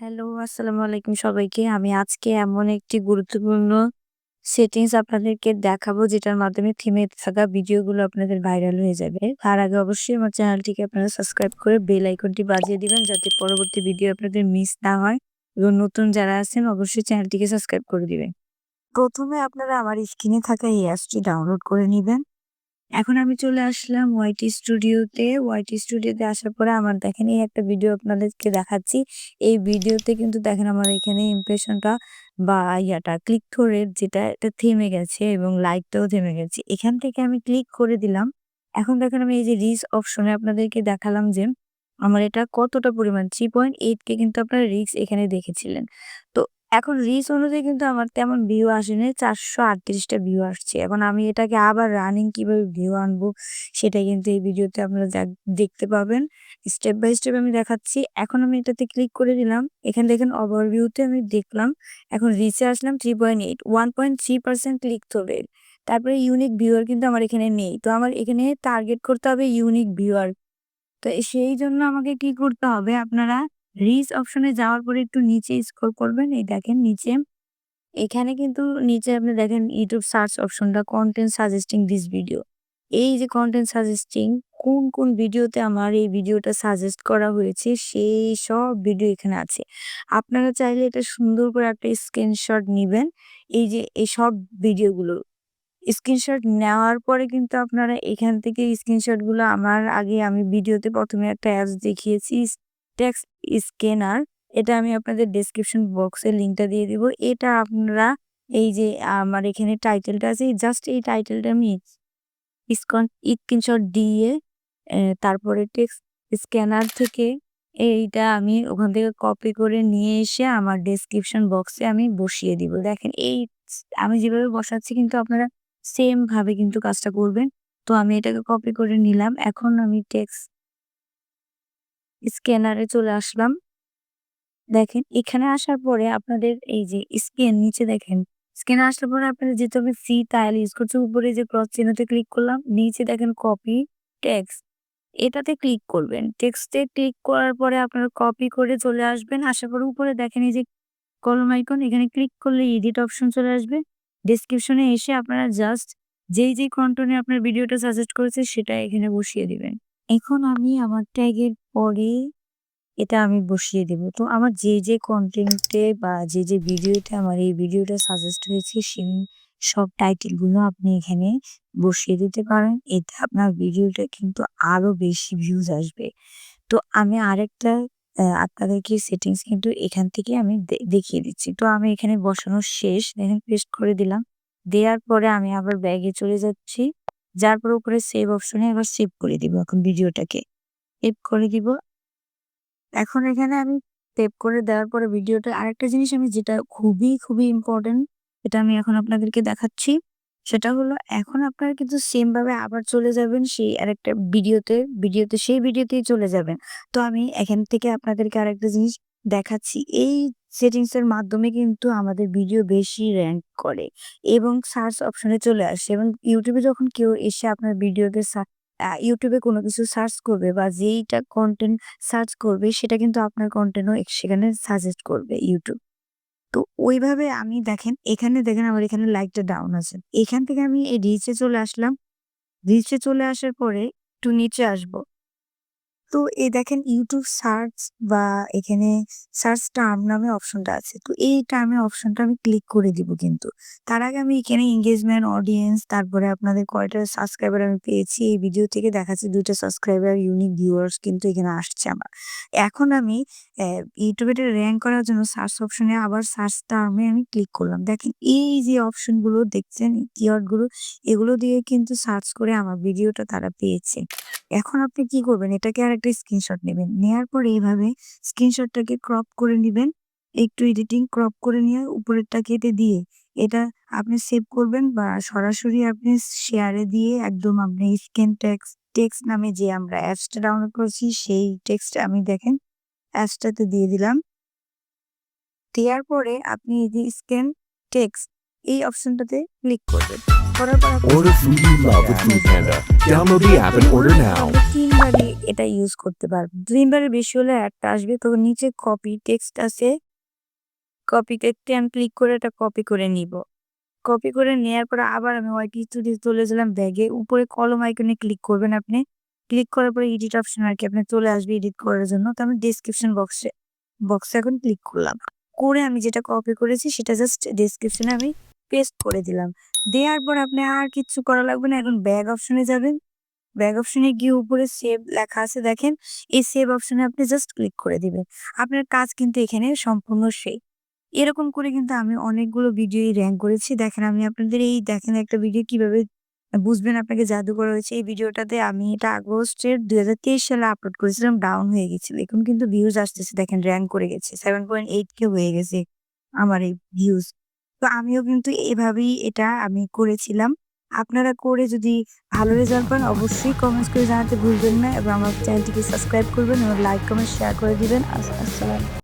Hello, আসসালামু আলাইকুম সবাইকে। আমি আজকে এমন একটি গুরুত্বপূর্ণ সেটিংস আপনাদেরকে দেখাবো যেটার মাধ্যমে থিমে থাকা ভিডিওগুলো আপনাদের ভাইরাল হয়ে যাবে। তার আগে অবশ্যই আমার চ্যানেলটিকে আপনারা সাবস্ক্রাইব করে বেল আইকনটি বাজিয়ে দিবেন যাতে পরবর্তী ভিডিও আপনাদের মিস না হয় এবং নতুন যারা আছেন অবশ্যই চ্যানেলটিকে সাবস্ক্রাইব করে দিবেন। প্রথমে আপনারা আমার স্ক্রিনে থাকা এই অ্যাপসটি ডাউনলোড করে নিবেন। এখন আমি চলে আসলাম ওয়াইটি স্টুডিওতে। ওয়াইটি স্টুডিওতে আসার পরে আমার দেখেন এই একটা ভিডিও আপনাদেরকে দেখাচ্ছি। এই ভিডিওতে কিন্তু দেখেন আমার এখানে ইমপ্রেশনটা বা ক্লিক থ্রু রেট যেটা এটা থেমে গেছে এবং লাইকটাও থেমে গেছে। এখান থেকে আমি ক্লিক করে দিলাম। এখন দেখেন আমি এই যে রিচ অপশনে আপনাদেরকে দেখালাম যে আমার এটা কতটা পরিমাণ 3.8 কে কিন্তু আপনারা রিচ এখানে দেখেছিলেন। তো এখন রিচ অনুযায়ী কিন্তু আমার তেমন ভিউ আসেনি। ৪৩৮ টা ভিউ আসছে। এখন আমি এটাকে আবার রানিং কিভাবে ভিউ আনবো সেটা কিন্তু এই ভিডিওতে আপনারা দেখতে পাবেন। স্টেপ বাই স্টেপ আমি দেখাচ্ছি। এখন আমি এটাতে ক্লিক করে দিলাম। এখানে দেখেন ওভারভিউ তে আমি দেখলাম। এখন রিচে আসলাম 3.8 1.3% ক্লিক থ্রু রেট। তারপরে ইউনিক ভিউয়ার কিন্তু আমার এখানে নেই। তো আমার এখানে টার্গেট করতে হবে ইউনিক ভিউয়ার। তো সেই জন্য আমাকে কি করতে হবে আপনারা রিচ অপশনে যাওয়ার পরে একটু নিচে স্ক্রল করবেন। এই দেখেন নিচে এখানে কিন্তু নিচে আপনি দেখেন ইউটিউব সার্চ অপশনটা কনটেন্ট সাজেস্টিং দিস ভিডিও। এই যে কনটেন্ট সাজেস্টিং কোন ভিডিওতে আমার এই ভিডিওটা সাজেস্ট করা হয়েছে সেই সব ভিডিও এখানে আছে। আপনারা চাইলে এটা সুন্দর করে একটা স্ক্রিনশট নিবেন। এই যে এই সব ভিডিওগুলো স্ক্রিনশট নেওয়ার পরে কিন্তু আপনারা এখান থেকে স্ক্রিনশটগুলো আমার আগে আমি ভিডিওতে ১ম এ একটা অ্যাপস দেখিয়েছি টেক্সট স্ক্যানার। এটা আমি আপনাদের ডেসক্রিপশন বক্সে লিংকটা দিয়ে দিব। এটা আপনারা এই যে আমার এখানে টাইটেলটা আছে জাস্ট এই টাইটেলটা আমি স্ক্রিনশট দিয়ে তারপরে টেক্সট স্ক্যানার থেকে এইটা আমি ওখান থেকে কপি করে নিয়ে এসে আমার ডেসক্রিপশন বক্সে আমি বসিয়ে দিব। দেখেন এই আমি যেভাবে বসাচ্ছি কিন্তু আপনারা সেম ভাবে কিন্তু কাজটা করবেন। তো আমি এটাকে কপি করে নিলাম। এখন আমি টেক্সট স্ক্যানারে চলে আসলাম। দেখেন এখানে আসার পরে আপনাদের এই যে স্ক্যান নিচে দেখেন। স্ক্যানে আসার পরে আপনাদের যেহেতু আমি ফ্রি ট্রায়াল ইউজ করছি উপরে যে ক্রস চিহ্নতে ক্লিক করলাম। নিচে দেখেন কপি টেক্সট এটাতে ক্লিক করবেন। টেক্সটে ক্লিক করার পরে আপনারা কপি করে চলে আসবেন। আসার পরে উপরে দেখেন এই যে কলম আইকন এখানে ক্লিক করলে এডিট অপশন চলে আসবে। ডেসক্রিপশনে এসে আপনারা জাস্ট যেই কন্টেন্টে আপনার ভিডিওটা সাজেস্ট করেছে সেটা এখানে বসিয়ে দিবেন। এখন আমি আমার ট্যাগের পরে এটা আমি বসিয়ে দেব। তো আমার যে কনটেন্টে বা যে ভিডিওতে আমার এই ভিডিওটা সাজেস্ট হয়েছে সেই সব টাইটেল গুলো আপনি এখানে বসিয়ে দিতে পারেন। এতে আপনার ভিডিওটা কিন্তু আরো বেশি ভিউজ আসবে। তো আমি আরেকটা আপনাদেরকে সেটিংস কিন্তু এখান থেকে আমি দেখিয়ে দিচ্ছি। তো আমি এখানে বসানো শেষ। দেখেন পেস্ট করে দিলাম। দেওয়ার পরে আমি আবার ব্যাগে চলে যাচ্ছি। যার পরে উপরে সেভ অপশনে আবার সেভ করে দিব এখন ভিডিওটাকে। সেভ করে দিব। এখন এখানে আমি সেভ করে দেওয়ার পরে ভিডিওটা আরেকটা জিনিস আমি যেটা খুবই ইম্পোর্টেন্ট এটা আমি এখন আপনাদেরকে দেখাচ্ছি। সেটা হলো এখন আপনারা কিন্তু সেম ভাবে আবার চলে যাবেন সেই আরেকটা ভিডিওতে সেই ভিডিওতেই চলে যাবেন। তো আমি এখান থেকে আপনাদেরকে আরেকটা জিনিস দেখাচ্ছি। এই সেটিংস এর মাধ্যমে কিন্তু আমাদের ভিডিও বেশি র‍্যাংক করে এবং সার্চ অপশনে চলে আসে এবং YouTube এ যখন কেউ এসে আপনার ভিডিওতে YouTube এ কোনো কিছু সার্চ করবে বা যেইটা কনটেন্ট সার্চ করবে সেটা কিন্তু আপনার কনটেন্টও সেখানে সাজেস্ট করবে YouTube। তো ওইভাবে আমি দেখেন এখানে দেখেন আমার এখানে লাইকটা ডাউন আছে। এখান থেকে আমি এই রিচে চলে আসলাম। রিচে চলে আসার পরে একটু নিচে আসবো। তো এই দেখেন ইউটিউব সার্চ বা এখানে সার্চ টার্ম নামে অপশনটা আছে। তো এই টার্মের অপশনটা আমি ক্লিক করে দিব কিন্তু। তার আগে আমি এখানে এনগেজমেন্ট, অডিয়েন্স তারপরে আপনাদের কয়টা সাবস্ক্রাইবার আমি পেয়েছি এই ভিডিও থেকে দেখাচ্ছে ২ টা সাবস্ক্রাইবার, ইউনিক ভিউয়ার্স কিন্তু এখানে আসছে আমার। এখন আমি ইউটিউবে এটা র‍্যাংক করার জন্য সার্চ অপশনে আবার সার্চ টার্মে আমি ক্লিক করলাম। দেখেন এই যে অপশনগুলো দেখছেন কিওয়ার্ড গুলো এগুলো দিয়ে কিন্তু সার্চ করে আমার ভিডিওটা তারা পেয়েছে। এখন আপনি কি করবেন? এটাকে আরেকটা স্ক্রিনশট নিবেন। নেয়ার পরে এভাবে স্ক্রিনশটটাকে ক্রপ করে নিবেন। একটু এডিটিং ক্রপ করে নিয়ে উপরেরটা কেটে দিয়ে এটা আপনি সেভ করবেন বা সরাসরি আপনি শেয়ারে দিয়ে একদম আপনি স্ক্যান টেক্সট নামে যে আমরা অ্যাপসটা ডাউনলোড করেছি সেই টেক্সট আমি দেখেন অ্যাপসটাতে দিয়ে দিলাম। দেওয়ার পরে আপনি এই যে স্ক্যান টেক্সট এই অপশনটাতে ক্লিক করবেন। করার পর আপনি Order food you love with Food Panda. Download the app and order now. আপনি ৩ বারই এটা ইউজ করতে পারবেন। ৩ বারের বেশি হলে অ্যাডটা আসবে। তো নিচে কপি টেক্সট আছে। কপি টেক্সটে আমি ক্লিক করে এটা কপি করে নিব। কপি করে নেয়ার পরে আবার আমি হোয়াইট স্টুডিও চলে গেলাম ব্যাগে। উপরে কলম আইকনে ক্লিক করবেন আপনি। ক্লিক করার পরে এডিট অপশন আরকি আপনার চলে আসবে এডিট করার জন্য। তো আমি ডেসক্রিপশন বক্সে এখন ক্লিক করলাম। করে আমি যেটা কপি করেছি সেটা জাস্ট ডেসক্রিপশনে আমি পেস্ট করে দিলাম। দেওয়ার পর আপনি আর কিচ্ছু করা লাগবে না। এখন ব্যাক অপশনে যাবেন। ব্যাক অপশনে গিয়ে উপরে সেভ লেখা আছে দেখেন। এই সেভ অপশনে আপনি জাস্ট ক্লিক করে দিবেন। আপনার কাজ কিন্তু এখানে সম্পূর্ণ শেষ। এরকম করে কিন্তু আমি অনেকগুলো ভিডিওই র‍্যাংক করেছি। দেখেন আমি আপনাদের এই দেখেন একটা ভিডিও কিভাবে বুঝবেন আপনাকে জাদু করা হয়েছে। এই ভিডিওটাতে আমি এটা আগস্টের ২০২৩ সালে আপলোড করেছিলাম, ডাউন হয়ে গেছিল। এখন কিন্তু ভিউজ আসতেছে দেখেন র‍্যাংক করে গেছে। 7.8K হয়ে গেছে আমার এই ভিউজ। তো আমিও কিন্তু এভাবেই এটা আমি করেছিলাম। আপনারা করে যদি ভালো রেজাল্ট পান অবশ্যই কমেন্টস করে জানাতে ভুলবেন না এবং আমার চ্যানেলটিকে সাবস্ক্রাইব করবেন এবং লাইক, কমেন্ট, শেয়ার করে দিবেন। আসসালাম।